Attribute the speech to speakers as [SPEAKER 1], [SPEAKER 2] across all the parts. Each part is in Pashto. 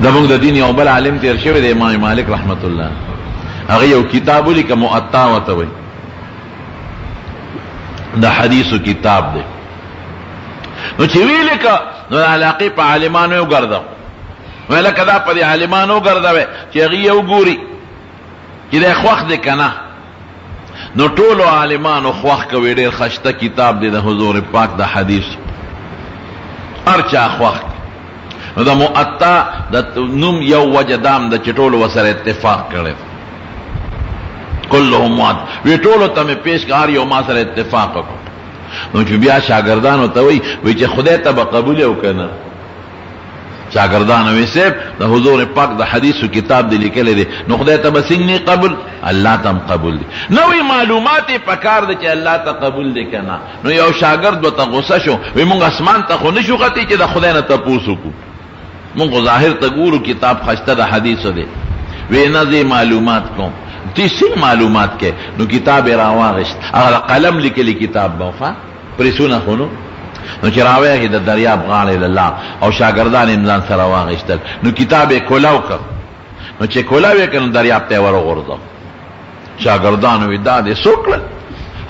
[SPEAKER 1] زمونږ د دین یو بل عالم تیر شوی دی امام مالک رحمت الله، هغه یو کتاب ولیکه موطا ورته وایي، د حدیثو کتاب دی. نو چې وی لیکه نو علاقه په عالمانو وګرځاو، نو لکه دا په عالمانو وګرځاوي چې هغه یو ګوري چې د خوښ دی کنه، نو ټولو عالمانو خوښ کوي ډېر خشته کتاب دی د حضور پاک د حدیث، هر چا خوښ. نو د موطا د نوم یو وجه دام د چې ټولو وسره اتفاق کړي، كلهم موطا وی ټولو ته مې پیش کار یو ما سره اتفاق وکړ. نو چې بیا شاګردانو ته وی چې خدای ته به قبول وکنه، شاګردانو وی سیب د حضور پاک د حدیثو کتاب دی لیکل دی، نو خدای ته به څنګه قبول، الله ته قبول دی. نوې معلومات پکار دی چې الله ته قبول دی کنه. نو یو شاګرد وته غوسه شو، وی مونږ اسمان ته خو نشو غتی چې د خدای نه تاسو کو، مونږ ظاهر ته ګورو کتاب خشته د حدیثو دی. وی نه زی معلومات کوم، تیسی معلومات کې. نو کتاب راواغشت، هغه قلم لیکلی کتاب بوخه پرسونه خونو، نو چې راوی د دریاب غاړه الله او شاګردان امزان سره واغشتل، نو کتاب کولاو کړ. نو چې کولاوی کړه دریاب ته ورغورځو، شاګردان وی دا دې سوکل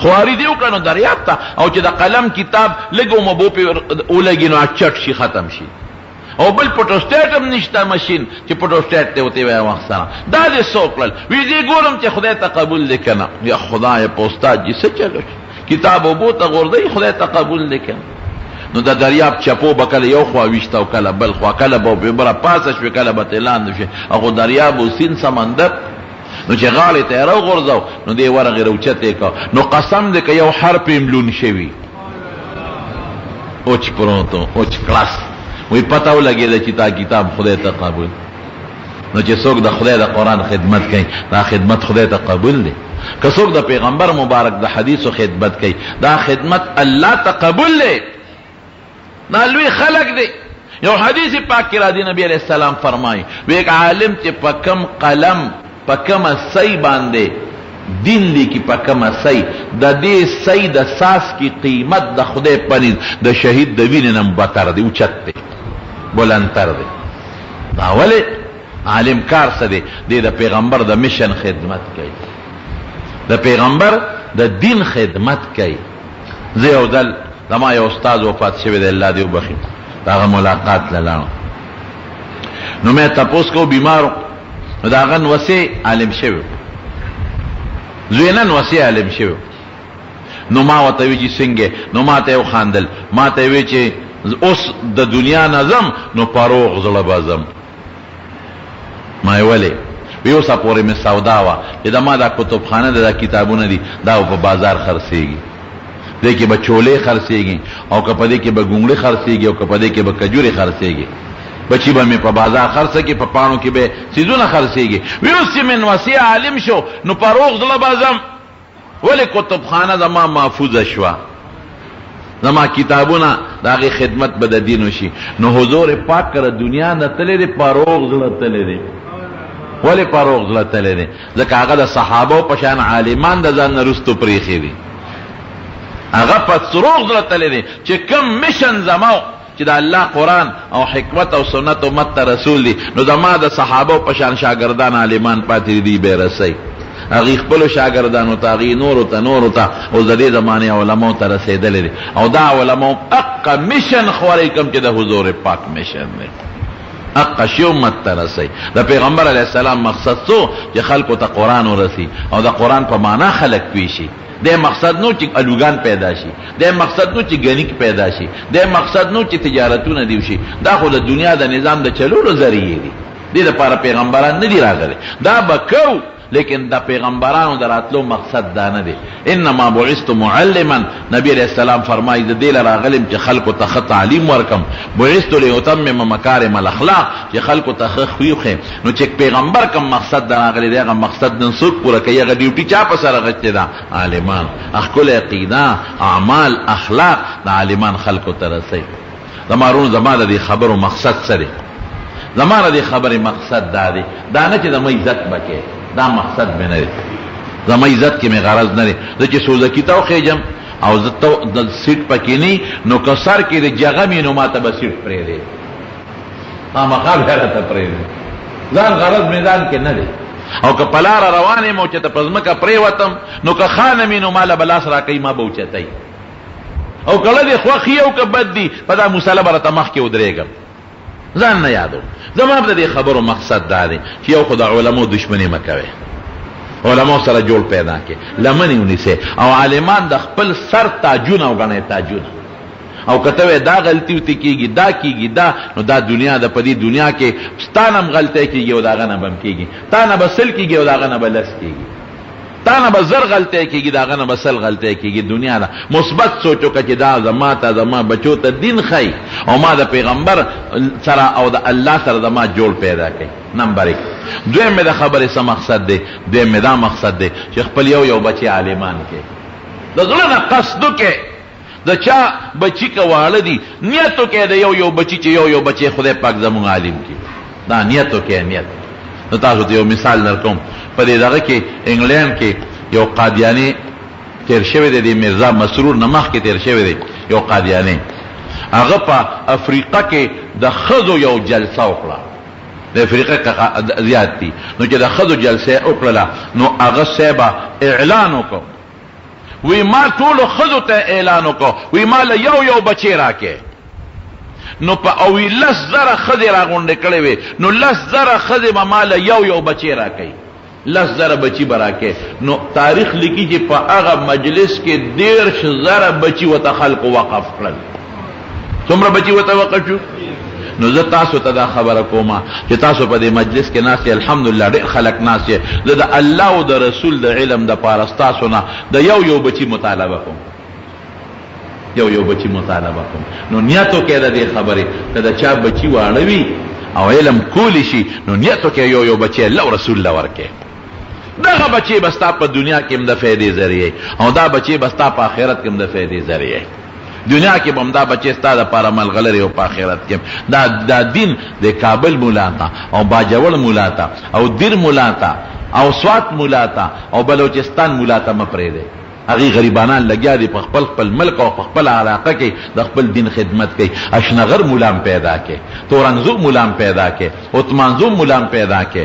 [SPEAKER 1] خواري دی وکړه دریاب ته، او چې د قلم کتاب لګو مبو په ولګي نو چټ شي ختم شي، او بل پټوسټیټ هم نشته ماشین چې پټوسټیټ ته وتی وای وخت سره دا دې سوکل. وی دې ګورم چې خدای ته قبول لیکنه، یا خدای په استاد جی څه چلو کتاب وبو ته غوردی خدای ته قبول لیکنه. نو د دریاب چپو بکله یو خوا ویشته او کله بل خوا، کله به بره پاسه شوي کله به تلاند شي، هغه دریاب او سیند سمندر. نو چې غاړې ته یې راوغورځاو نو دې ورغې راوچتې کړه، نو قسم دی که یو حرف یې ملون شوي اوچ پروتو اوچ کلاس، وی پته ولګېده چې تا کتاب خدای ته قبول. نو چې څوک د خدای د قرآن خدمت کوي دا خدمت خدای ته قبول دی، که څوک د پیغمبر مبارک د حدیثو خدمت کوي دا خدمت الله ته قبول دی. دا لوی خلق دی. یو حدیث پاک کې راځي نبی علیہ السلام فرمایي وی ایک عالم چې په کم قلم په کم سی باندې دین لیکي، په کم سی د دې سی د ساس کی قیمت د خدای پنځ د شهید د وینې نه بتر دی، اوچت دی، بلندتر دی. دا ولې عالم کار څه دی؟ د پیغمبر د میشن خدمت کوي، د پیغمبر د دین خدمت کوي. زه یو دل زما یو استاد وفات شوی دی، الله دې وبخي، داغه ملاقات لاله نو مې تاسو کو بیمارو، نو داغه وسی عالم شوی، زوینن وسی عالم شوی. نو ما وته وی چې څنګه، نو ما ته یو خاندل، ما ته وی چې اوس د دنیا نظم نو پاروغ زړه بازم. ما ویلې وی اوسه پورې مې سودا وا چې دا ما دا کتابخانه دا کتابونه دي دا په بازار خرڅېږي، دې کې به چولې خرڅېږي او کپدې کې به ګونګړې خرڅېږي او کپدې کې به کجوري خرڅېږي، بچی به مې په بازار خرڅه کې، په پانو کې به سیزونه خرڅېږي. وی اوس چې من وسی عالم شو نو پاروغ زړه بازم، ولې کتابخانه زما محفوظه شوه، زما کتابونه داغه خدمت به د دین وشي. نو حضور پاک کړه دنیا نه تللی دی، پاروغ زړه تللی دی. ولې پاروغ زړه تللی دی؟ ځکه هغه د صحابو په شان عالمان د ځان نه رستو پریښي دي، هغه په سروغ زړه تللی دی چې کم میشن زماو چې د الله قرآن او حکمت او سنت امت ته رسول دی، نو زما د صحابو په شان شاګردان عالمان پاتې دي به رسي، هغه خپل شاګردانو ته، هغه نورو ته او د دې زمانه علماء ته رسیدلې دي، او دا علماء اقا میشن خوري کوم چې د حضور پاک میشن دی، اقا شی امت ته رسي. د پیغمبر علیه السلام مقصد څو چې خلکو ته قرآن ورسي او د قرآن په معنا خلک پیشي. د مقصد نو چې الوغان پیدا شي، د مقصد نو چې غنیک پیدا شي، د مقصد نو چې تجارتونه دی شي، دا خو د دنیا د نظام د چلولو ذریعہ دي. دې لپاره پیغمبران نه دي راغلي، دا بکو لیکن دا پیغمبرانو دراتلو مقصد دا نه دی. انما بعثت معلما، نبی علیہ السلام فرمایي د دې راغلم چې خلکو ته ښه تعلیم ورکم، بعثت لاتمم مکارم الاخلاق، چې خلکو ته ښه خوی وښیم. نو چې پیغمبر کوم مقصد دا راغلی دی هغه مقصد نن څوک پوره کوي؟ هغه ډیوټي چا په سره غچې ده؟ عالمان. خپل عقیده، اعمال، اخلاق د عالمان خلکو ته رسي. زمارون زما د دې خبرو مقصد څه دی؟ زما د دې خبرې مقصد دا دی، دا نه چې د مې عزت بکې، دا مقصد مې نه دی، زما عزت کې مې غرض نه دی. زه چې سوزکي ته وخېجم او زه د سیټ پکې نه نو که سر کې د جغه مې نو ما ته به سیټ پرېږدي، خامخا بیا راته پرېږدي ځان غرض میدان کې نه دی او که په لاره روان یم او چې ته په ځمکه پرېوتم نو که خانه مې نو ماله به لاس راکوي ما به اوچتی او کله دې خوښ یي او که بد دي په دا مسله به راته مخکې ودرېږم ځان نه یادو زما د دې خبرو مقصد دا دی چې یو خو د علماو دشمني مه کوئ علماو سره جوړ پیدا کې لمنې ونیسئ او عالمان د خپل سر تاجونه وګڼئ تاجونه او کته دا غلطی وتی کیږي دا کیږي دا نو دا دنیا د پدی دنیا کې ستانم غلطی کیږي او دا غنه بم کیږي تا نه بسل کیږي او دا غنه بلس کیږي تا نه بزر غلطی کیږي دا غنه بسل غلطی کیږي دنیا دا مثبت سوچو کچې دا زما ته زما بچو ته دین خی او ما د پیغمبر سره او د الله سره زما جوړ پیدا کړي نمبر 1 دویم مې د خبرې څه مقصد دی دویم مې دا مقصد دی چې خپل یو بچی عالمان کې د زړه نه قصدو کې د چا بچی که واړه دي نیتو کې د یو بچی چې یو بچی خدای پاک زموږ عالم کې دا نیتو کې نیت نو تاسو ته یو مثال درکوم په دې دغه کې انګلند کې یو قادیانی تیر شوی دی مرزا مسرور نمخ کې تیر شوی دی یو قادیانی هغه په افریقا کې د ښځو یو جلسه وکړه د افریقا کې زیات دي نو چې د ښځو جلسه وکړله نو هغه صاحب اعلان وکړ وی ما ټولو ښځو ته اعلان وکړ وی ما له یو بچی راکې نو په او 10,000 ښځې راغونډې کړې وې نو 10,000 ښځې به ما له یو بچی راکوي 10,000 بچی به راکې نو تاریخ لیکي چې په هغه مجلس کې 10,000 بچی ورته خلقو وقف کړل څومره بچی ورته وقف شو نو زه تاسو ته دا خبره کومه چې تاسو په دې مجلس کې ناست یې الحمدلله ډېر خلک ناست یې زه د الله او د رسول د علم دپاره ستاسو نه د یو بچي مطالبه کوم یو بچي مطالبه کوم نو نیتو کې د دې خبرې که د چا بچي واړه وي او علم کولی شي نو نیتو کې یو بچی الله او رسول له ورکې دغه بچی به ستا په دنیا کې هم د فایدې ذریعه او دا بچی به ستا په آخرت کې هم د فایدې ذریعه دنیا کې به هم دا بچی ستا دپاره ملغلرې او په آخرت کې دا دین د کابل مولا ته او باجوړ مولا ته او دیر مولا ته او سوات مولا ته او بلوچستان مولا ته مه پرېږدئ هغې غریبانان لګیا دي په خپل ملک او په خپل علاقه کې د خپل دین خدمت کوي اشنغر مولام پیدا کې تورنزو مولام پیدا کې عثمانزو مولام پیدا کې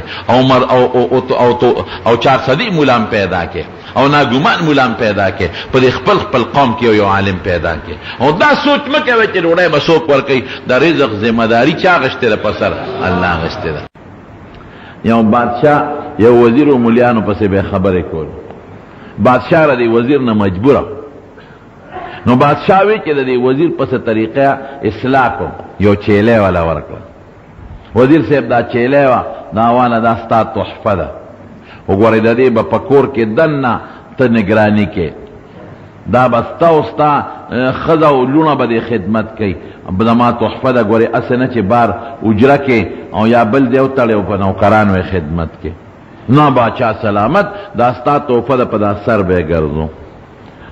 [SPEAKER 1] او چارصدی مولام پیدا کې او ناګومان مولام پیدا کې په خپل قوم کې یو عالم پیدا کې او دا سوچ مه کوئ چې ډوډۍ به څوک ورکوي د رزق ذمه داري چا غشتې ده په سر الله غشتې ده یو بادشاه یو وزیر و مولیانو پسې به خبرې کول بادشاہ را دی وزیر نه مجبوره نو بادشاہ وی چې د دې وزیر پس طریقه اصلاح کو یو چیلے والا ورکړه وزیر صاحب دا چیلے وا دا وانه دا ستا تحفه ده وګورئ د دې به په کور کې دننه ته نگرانی کې دا به ستا او ستا ښځه او لوڼه به دې خدمت کوي زما تحفه ده ګورئ هسې نه چې بار اجره کې او یا بل دی وتړی او په نوکرانو یې خدمت کې نه باچا سلامت دا ستا توفه ده په دا سر به ګرځو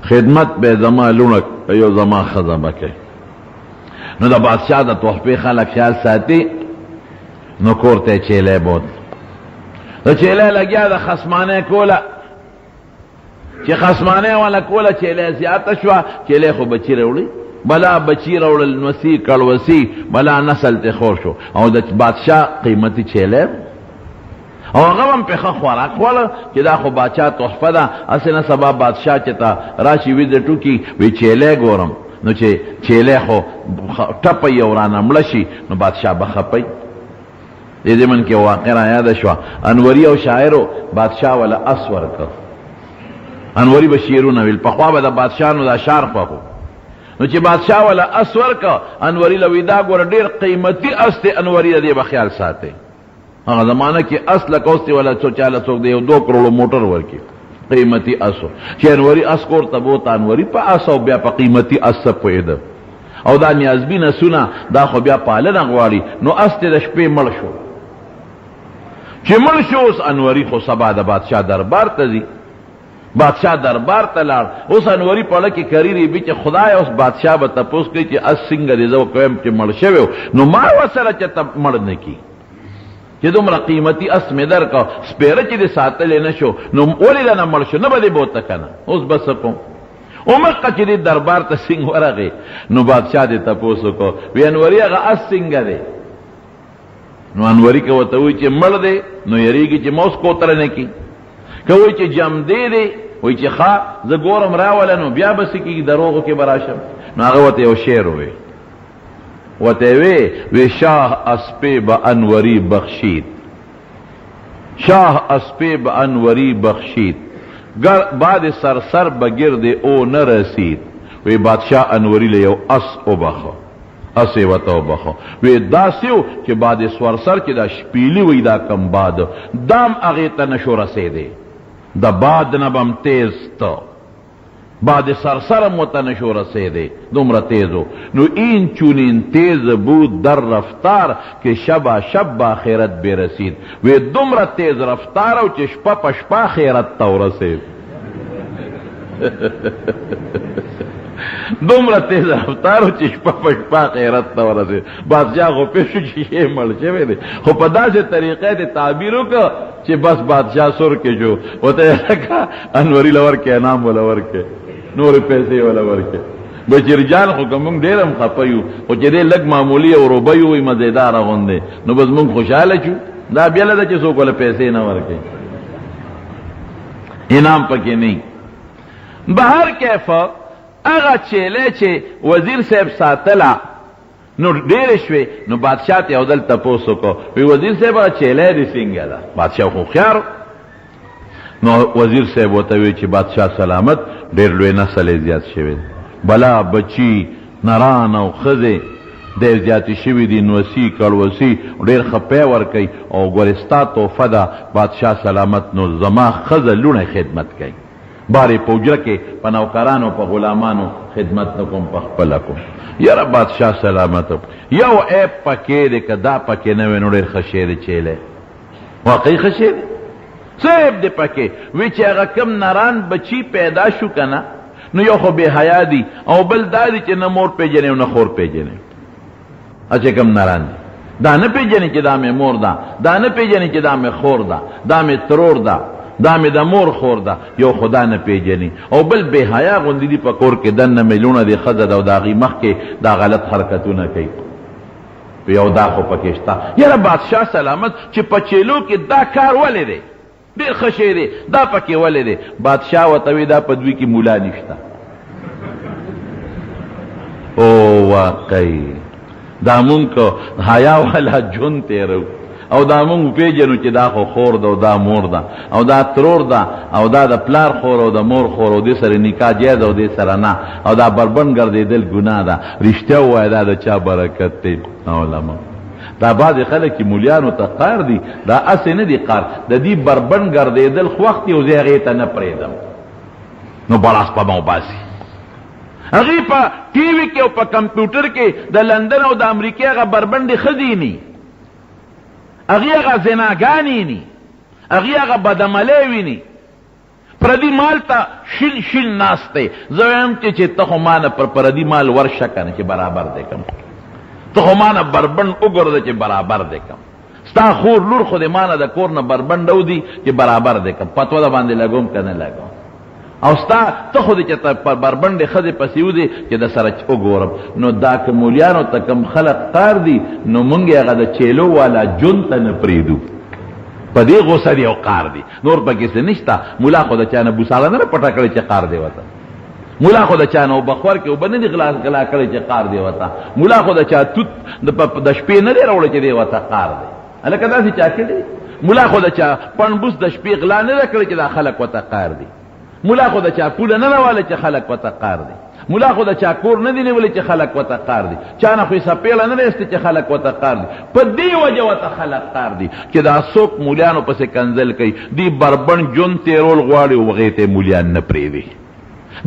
[SPEAKER 1] خدمت به زما لوڼه یو زما ښځه به کوي نو د بادشاه د تحفې خلک خیال ساتي نو کور ته چیلی بود د چیلی لګیا د خصمانۍ کوله چې خصمانۍ والا کوله چیلی زیاته شوه چیلی خو بچي راوړي بلا بچی راوړل نوسی کړوسی بلا نسل ته خور شو او د بادشاه قیمتي چیلی او هغه هم پخه خوراک خوړه چې دا خو باچا تحفه ده هسې نه سبا بادشاه چې ته راشي ویزټ وکړي وی چیلی ګورم نو چې چیلی خو ټپی او رانه مړه شي نو بادشاه به خپی دې زمن کې واقع را یاده شوه انوري او شاعرو بادشاه وله اس ورکړ انوري به شعرونه ویل پخوا به د بادشاهانو دا شعر خوښو نو چې بادشاه وله اس ورکړ انوري له وی دا ګوره ډېر قیمتي اس دی انوري د دې به خیال ساتئ هغه زمانه کې اصل کوستي ولا چاله څوک دی 2 کروڑ موټر ورکی قیمتي اسو چې انوري اس کور ته بوت انوري په اسو بیا په قیمتي اس پویده او دا نیازبینه سونه دا خو بیا پالنه غواړي نو اس ته د شپې مړ شو چې مړ شو اوس انوري خو سبا د بادشاه دربار ته ځي بادشاه دربار ته لاړ اوس انوري په لکه کریری به چې خدای اوس بادشاه به تاسو کوي چې اس څنګه دې زو کوم چې مړ شوی نو ما وسره چې ته مړ نه کی چې دومره قیمتي اس مې درکړه سپېره چې دې ساتلی نه شو نو ولې دنه مړ شو نه به دې بوته که نه اوس به څه کوم اومقه چې دې دربار ته څنګه ورغې نو بادشاه دې تپوس وکړو وی انوري هغه اس څنګه دی نو انوری که ورته وایي چې مړ دی نو یریږي چې موس کوتره نه کي، که وایي چې جمدی دی وایي چې ښه زه ګورم راوله نو بیا به څه کېږي دروغو کې به راشم. نو هغه ورته یو شعر ووی، ورته وی شاه اسپی به انوری بخشید، شاه اسپی به انوری بخشید، بعد سرسر به گرد او نرسید. وی بادشاہ انوری له یو اس وبخه، اس یې ورته وبخه. وی داسې و چې بعد سرسر چې دا شپیلی وی دا کم باد دام هغې ته نشو رسېدی، د باد نه به م تیز ته بعد سرسرم ورته نشو رسېدی، دومره تیزو. نو این چونین تیز بود در رفتار که شبا شب با خیرت برسید. وی دومره تیز رفتار او چې شپه په شپه خیرت ته ورسید. دومره تیز رفتار او چې شپه په شپه خیرت ته ورسید. بادشاہ خو پوه شو چې شی مړ شوی دی، خو په داسې طریقې دې تعبیر وکړه چې بس بادشاہ سر کې شو. ورته لکه انوري له ورکې انعام وله ورکې نورې پیسې وله ورکې. بچرجان خو که مونږ ډېر هم خفه یو، خو چې دی لږ معمولي او روبۍ وي مزېداره غوندې نو بس مونږ خوشحاله شو. دا بیله ده چې څوک وله پیسې نه ورکوي، انعام پکې نه. بهر کیفه هغه چیلې چې وزیر صاحب ساتله نو ډېرې شوې. نو بادشاہ ته یو ځل تپوس وکړو، وی وزیر صاحب هغه چیلې دې څنګه ده؟ بادشاہ خو هوښیار. نو وزیر صاحب ورته وی چې بادشاہ سلامت ډېر لوی نسل یې زیات شوی، بلا بچی نران او ښځې ډېر زیاتې شوي دي، نوسي کړوسي ډېر ښه پی ورکوي او ګورستا تحفه ده بادشاہ سلامت. نو زما ښځه لوڼه خدمت کوي، بارې په حجره کې په نوکرانو په غلامانو خدمت نه کوم، په خپله کوم. یاره بادشاہ سلامت یو عیب پکې دی، که دا پکې نه وی نو ډېر ښه شی دی چیلی، واقعي ښه شی دی. څه عیب دی پکې؟ وی چې هغه کم نران بچی پیدا شو که نه نو یو خو بې حیا دي او بل دا دی چې نه مور پیژنې او نه خور پیژنې. چې کم نران دي دا نه پیژنې چې دا مې مور ده، دا نه پیژنې چې دا مې خور ده، دا مې ترور ده، دا مې د مور خور ده، یو خدا نه پیژني. او بل بې حیا غوندې دي په کور کې دننه میلونه دي ښځه ده او د هغې مخکې دا غلط حرکتونه کوي. یو دا خو پکې شته. یاره بادشاہ سلامت چې په چیلو کې دا کار ولې دی؟ ډېر ښه شی دی، دا پکې ولې دی؟ بادشاہ ورته وی دا په دوی کې مولا نشته. او واقعي دا مونږ حیا والا ژوند تېرو او دا مونږ پیژنو چې دا خو خور ده او دا مور ده او دا ترور ده او دا د پلار خور او د مور خور او دې سره نکاح جایز او دې سره نه، او دا بربند ګرځېدل ګناه ده. رښتیا ووایه دا د چا برکت دی؟ علما دا بعضې خلک چې مولیانو ته قار دي، دا اسې نه دي قار، د دې بربند ګرځېدل خو وخت یو ځای هغې ته نه پرېږدم نو بلاس په ما وباسي. هغې په ټي وي کې او په کمپیوټر کې د لندن او د امریکې هغه بربندې ښځې ني، هغې هغه زناګانې ني، هغې هغه بدعملۍ ویني، پردي مال ته شل شل ناست دی. زه وایم چې ته خو ما نه پر پردي مال ورشه که نه چې برابر دی کم، ته خو ما نه بربند وګرځه چې برابر دی کم، ستا خور لور خو د ما نه د کور نه بربند ودي چې برابر دی کم، پتوه د باندې لګوم که نه لګوم. او ستا ته خو دې چې ته پر بربندې ښځې پسې ودې چې د سره وګورم. نو دا که مولیانو ته کم خلق قار دي نو مونږ یې هغه د چیلو والا ژوند ته نه پرېږدو، په دې غوسه دي او قار دي، نور پکې څه نشته. مولا خو د چا نه بوساړه نه پټه کړې چې قار دی ورته، مولا خو د چا نه بخور کې اوبه نه دي غلا کړې چې قار دی ورته، مولا خو د چا توت د شپې نه دی راوړی چې دی ورته قار دی. هلکه داسې چا کړي؟ مولا خو د چا پنبوس د شپې غلا نه ده کړې چې دا خلک ورته قار دي، مولا خو د چا پوله نه راواله چې خلک ورته قار دي، مولا خو د چا کور نه دی نیولی چې خلک ورته قار دي، چا نه خو یې سپېړه نه دی چې خلک ورته قار دي. په دې وجه ورته خلک قار دي چې دا څوک مولیانو پسې کنځل کوي، دی بربند ژوند تېرول غواړي او هغې ته مولیان نه پرېږدي،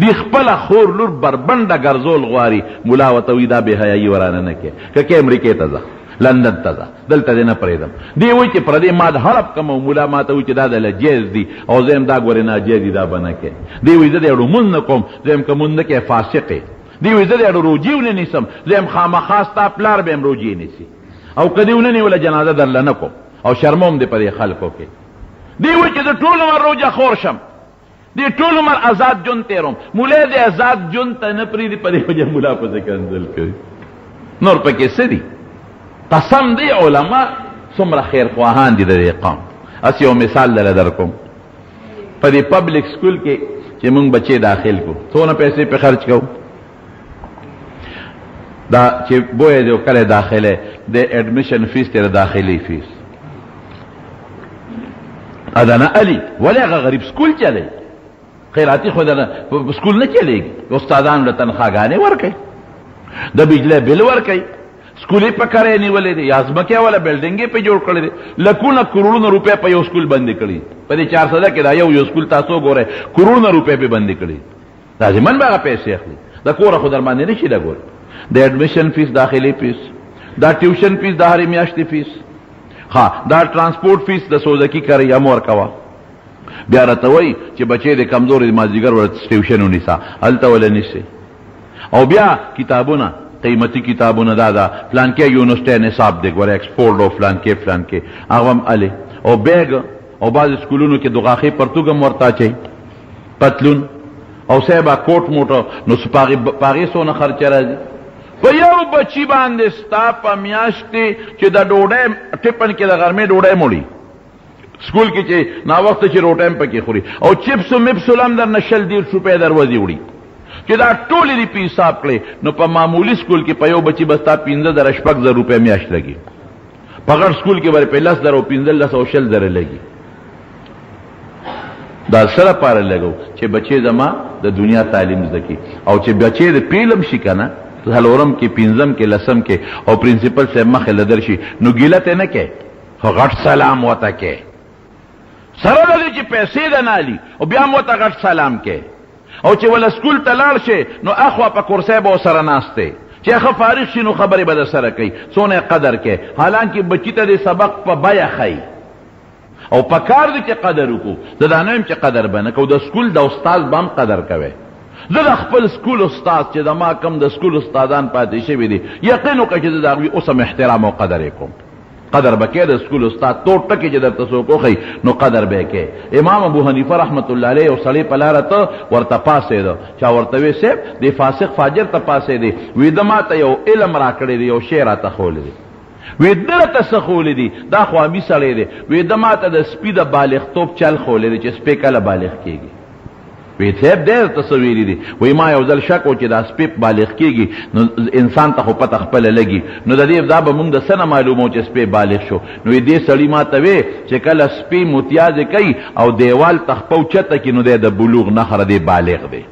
[SPEAKER 1] دی خپله خور لور بربنده ګرځول غواړي. مولا ورته وایي دا بې حیایي ورانه نه کوې، که کې امریکې ته ځه، لندن ته ځه، دلته دې نه پرېږدم. دی وایي چې پردې ما د هړپ کم او مولا ما ته وایي چې دا د جایز دي او زه یم دا ګورې ناجایز دي، دا به نه کوې. دی وایي زه د اړو مونځ نه کوم، زه یم که مونځ نه کوې فاسق یې. دی وایي زه د اړو روجې ونه نیسم، زه یم خامخا ستا پلار به یم روجې نیسي، او که دې ونه نیوله جنازه درله نه کوم او شرموم دې په دې خلکو کې. دی وایي چې زه ټول عمر روجه خور شم، دی ټول عمر آزاد ژوند تېروم. مولا دې آزاد ژوند ته نه پرېږدي، په دې وجه مولا پسې کنځل کوي. نور پکې څه دي؟ قسم دی علما څومره خیر خواهان دي د دې قوم. اس یو مثال دله در کوم. په دې پبلک سکول کې چې موږ بچې داخل کو څونه پیسې په خرچ کوو. دا چې بوی دی کله داخله د اډمیشن فیس تر داخلي فیس ادانه علی ولی هغه غریب سکول چلی خیراتی خو دنه سکول نه چلیږي. استادان له تنخواګانې ورکوي د بجلی بل ورکوي سکولې په کارې نیولې دي یا ځمکې والا بلډینګې په جوړ کړی دي لکونه کروڑونه روپۍ په یو سکول باندې کړي په دې 400 کې دا یو سکول تاسو ګوره کروڑونه روپۍ په باندې کړي لازمن به پیسې اخلي د کور خو در باندې نشي لګول. د اډمیشن فیس داخلي فیس دا ټیوشن فیس د هرې میاشتې فیس ها دا ترانسپورت فیس د سوزکی کاری هم ورکوه. بیا راته وایي چې بچې د کمزوري مازدیګر ورته ټیوشن ونیسه هلته وله نیسي. او بیا کتابونه قیمتي کتابونه دا فلانکې یونیورسټۍ نصاب دی ګوره ایکسپورټ او فلانکې هغه هم الې او بیګ او بعضې سکولونو کې د غاښې پرتوګ هم ورته اچوي پتلون او صاحبه کوټ موټه نو پاغې څونه خرچه راځي په یو بچي باندې ستا په میاشتې چې د ډوډۍ ټپن کې د غرمې ډوډۍ موړي سکول کې چې ناوخته چې روټۍ هم پکې خوري او چپسو مپسو هم در نه 100 روپۍ دروازې وړي چې دا ټولې دې په حساب کړې نو په معمولي سکول کې په یو بچي به ستا 15,000 روپۍ میاشت لګي. په غټ سکول کې به په 10,000 او 15,000 او 20,000 لګي. دا سره پاره لګو چې بچي زما د دنیا تعلیم زده کړي او چې بچي د پیلم شي که نه څلورم کې پنځم کې لسم کې او پرنسپل صاحب مخې له درشي نو ګیله ته نه کوې خو غټ سلام ورته کوې سره د دې چې پیسې د نه الي او بیا هم ورته غټ سلام کوې او چې وله سکول ته لاړ شي نو اخوا په کرسی به ورسره ناست دی چې هغه فارغ شي نو خبرې به در سره کوي څونه قدر کوي حالانکه بچي ته د سبق په بیه ښایي او په کار دی چې قدر وکړو. زه دا نه یم چې قدر به نه کوو د سکول د استاد به هم قدر کوئ. زه د خپل سکول استاد چې د ما کم د سکول استادان پاتې شوي دي یقین وکړه چې زه د هغوی اوس هم احترام او قدر یې کوم. قدر به کوې د سکول استاد تور ټکې چې درته څوک وښیي نو قدر به یې کوې. امام ابو حنیفه رحمت الله علیه یو سړی په لاره ته ورته پاسېده چا ورته وی صاحب دې فاسق فاجر ته پاسېدې وی د ما ته یو علم را کړی دی یو شی راته ښولی دی وی ده ته څه ښولی دی دا خو امي سړی دی وی د ما ته د سپي د بالغتوب چل ښولی دی چې سپی کله بالغ کېږي. وی صاحب ډېر ته څه ویلي دي وی ما یو ځل شک و چې دا سپی بالغ کېږي نو انسان ته خو پته خپله لګي نو د دې دا به مونږ د څه نه معلومو چې سپی بالغ شو نو دې سړي ما ته وی چې کله سپی متیازې کوي او دیوال ته خپه اوچته کړي نو دی د بلوغ نښه دی بالغ دی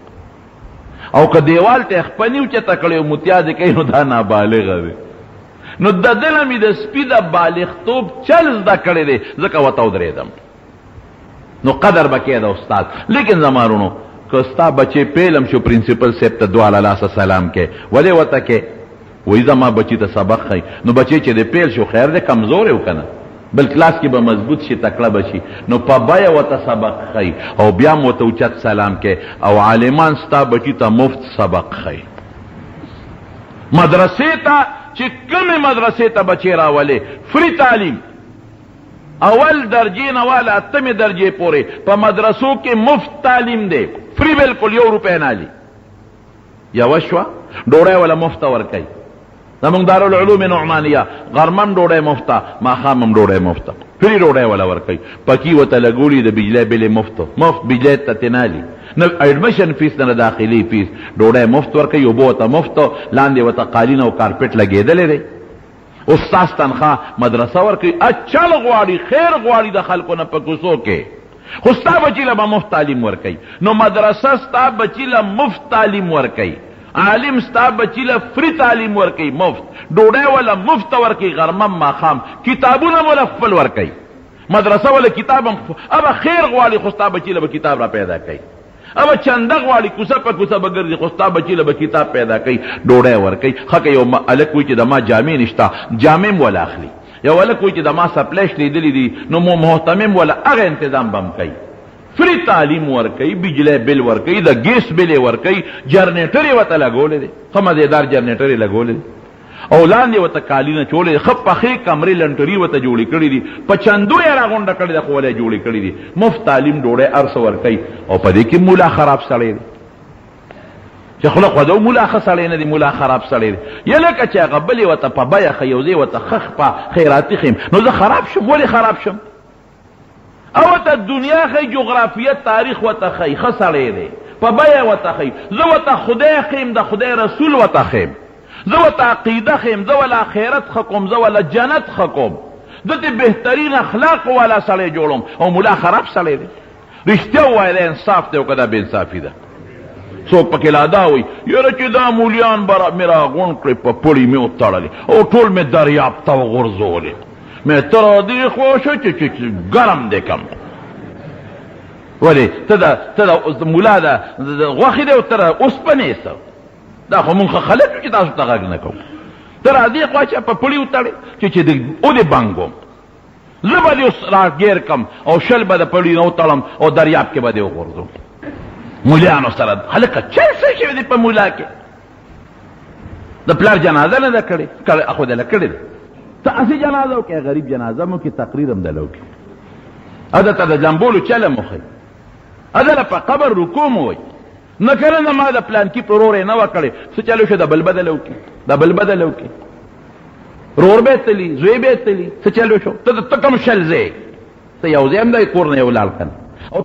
[SPEAKER 1] او که دیوال ته خپه نه اوچته کړی او متیازې کوي نو دا نابالغه دی. نو د ده نه مې د سپي د بالغتوب چل زده کړی دی ځکه ورته ودرېدم. نو قدر به کوې د استاد. لیکن زما وروڼو که ستا بچې پیلم شو پرنسپل صاحب ته دواړه لاسه سلام کوې ولې ورته کوې وایي زما بچي ته سبق ښایي نو بچې چې د پیل شو خیر دی کمزور یې که نه بل کلاس کې به مضبوط شي تکړه به شي نو په بیه ورته سبق ښایي او بیا هم ورته اوچت سلام کوې او عالمان ستا بچي ته مفت سبق ښایي. مدرسې ته چې کومې مدرسې ته بچې راولې فری تعلیم اول درجې نه والا 8مې درجې پورې په مدرسو کې مفت تعلیم دی فری بالکل 1 روپۍ نه الي. یوه شوه ډوډۍ وله مفته ورکوي زمونږ دارالعلوم نعمانیه غرمم ډوډۍ مفته ماښام هم ډوډۍ مفته فری ډوډۍ وله ورکوي پکې ورته لګولي د بجلی بلې مفت بجلی ته ترې نه الي نه اډمیشن فیس نه داخلي فیس ډوډۍ مفت ورکوي اوبه ورته مفت لاندې ورته قالین او کارپېټ لګېدلی دی استاد تنخواه مدرسه ورکوي اچل غواړي خیر غواړي د خلکو نه په کوڅو کې خو ستا بچي له به مفت تعلیم ورکوي نو مدرسه ستا بچي له مفت تعلیم ورکوي عالم ستا بچی له فری تعلیم ورکوي مفت ډوډۍ وله مفت ورکوي غرمم ماښام کتابونه وله خپل ورکوي مدرسه وله کتاب هم ابه خیر غواړي خو ستا بچي له به کتاب را پیدا کوي ابه چنده غواړي کوڅه په کوڅه به ګرځي خو ستا بچي له به کتاب پیدا کوي ډوډۍ ورکوي ښه که یو هلک وایي چې د ما جامې نشته جامې هم وله اخلي یو هلک وایي چې د ما سپلیش لیدلي دي نو محتمم وله هغه انتظام به هم کوي فری تعلیم ورکوي بجلی بل ورکوي د ګیس بل یې ورکوي جرنیټر یې ورته لګولی دی ښه مزېدار جرنیټر یې لګولی دی او لاندې ورته کالینه چولی دی ښه پخې کمرې لنټري ورته جوړې کړي دي په چندو یې راغونډه کړې ده خو ولې جوړې کړي دي مفت تعلیم ډوډۍ هر څه ورکوي او په دې کې مولا خراب سړی دی چې خوله خودو مولا ښه سړی نه دی، مولا خراب سړی دی. یا لکه چې هغه بلې ورته په بیه ښه یو ځای ورته ښه په خیراتي ښیم، نو زه خراب شم. ولې خراب شم؟ او ورته دنیا ښی، جغرافیه تاریخ ورته ښی، ښه سړی دی، په بیه ورته ښی. زه ورته خدای ښیم، د خدای رسول ورته ښیم، زه ورته عقیده ښیم، زه ولا آخرت ښه کوم، زه ولا جنت ښه کوم، دته بهترین اخلاق والا سړی جوړم. او مولا خراب سړی دی. رښتیا ووایه، دا انصاف دی او که دا بې انصافي ده؟ څوک پکې لا دا وایي یاره چې دا مولیان به مې راغونډ کړې، په پړي مې وتړلې او ټول مې دریاب ته وغورځولې، مې ته را دې خوا شه چې ګرم دی کم. ولې ته د مولا د غوښې دی او ته اوسپنې څه؟ دا خو مونږ خلک یو چې تاسو ته غږ نه کوو. ته را دې خوا چې په پړي وتړې چې او دې بنګ وم، زه به دې اوس راګیر کم او شل به د پړي نه وتړم او دریاب کې به دې وغورځوم. مولیانو سره هلکه چل څه شوي دي په مولا کې؟ د پلار جنازه نه ده کړې، خو دله کړې ده. ته هسې جنازه وکړې، غریب جنازه مو کې تقریر هم دله وکړي، اده ته د لمبولو چله مو ښایي، ادله په قبر رکوع مو وایي. نه که نه ما د پلانکي پرور یې نه وه کړې، څه چلو شو د بل بدله وکړي، د بل بدله وکړي. رور به یې تلي، زوی به یې تلي، څه چلو شو؟ ته کوم شل ځای، ته یو ځای هم دی کور نه یې ولاړ که نه.